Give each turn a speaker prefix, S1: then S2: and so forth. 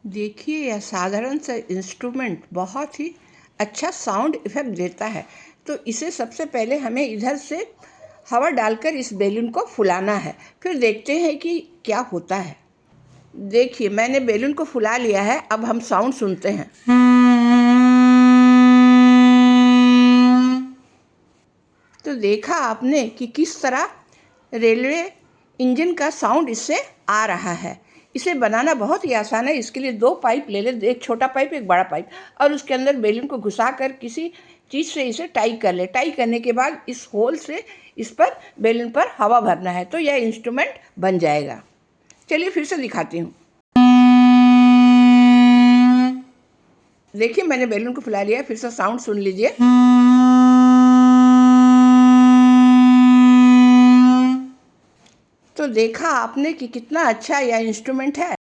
S1: देखिए, यह साधारण सा इंस्ट्रूमेंट बहुत ही अच्छा साउंड इफ़ेक्ट देता है। तो इसे सबसे पहले हमें इधर से हवा डालकर इस बैलून को फुलाना है, फिर देखते हैं कि क्या होता है। देखिए, मैंने बैलून को फुला लिया है। अब हम साउंड सुनते हैं। तो देखा आपने कि किस तरह रेलवे इंजन का साउंड इससे आ रहा है। इसे बनाना बहुत ही आसान है। इसके लिए 2 पाइप ले लें, एक छोटा पाइप एक बड़ा पाइप, और उसके अंदर बैलून को घुसा कर किसी चीज़ से इसे टाई कर ले। टाई करने के बाद इस होल से इस पर बैलून पर हवा भरना है, तो यह इंस्ट्रूमेंट बन जाएगा। चलिए फिर से दिखाती हूँ। देखिए, मैंने बैलून को फुला लिया। फिर से साउंड सुन लीजिए। तो देखा आपने कि कितना अच्छा यह इंस्ट्रूमेंट है।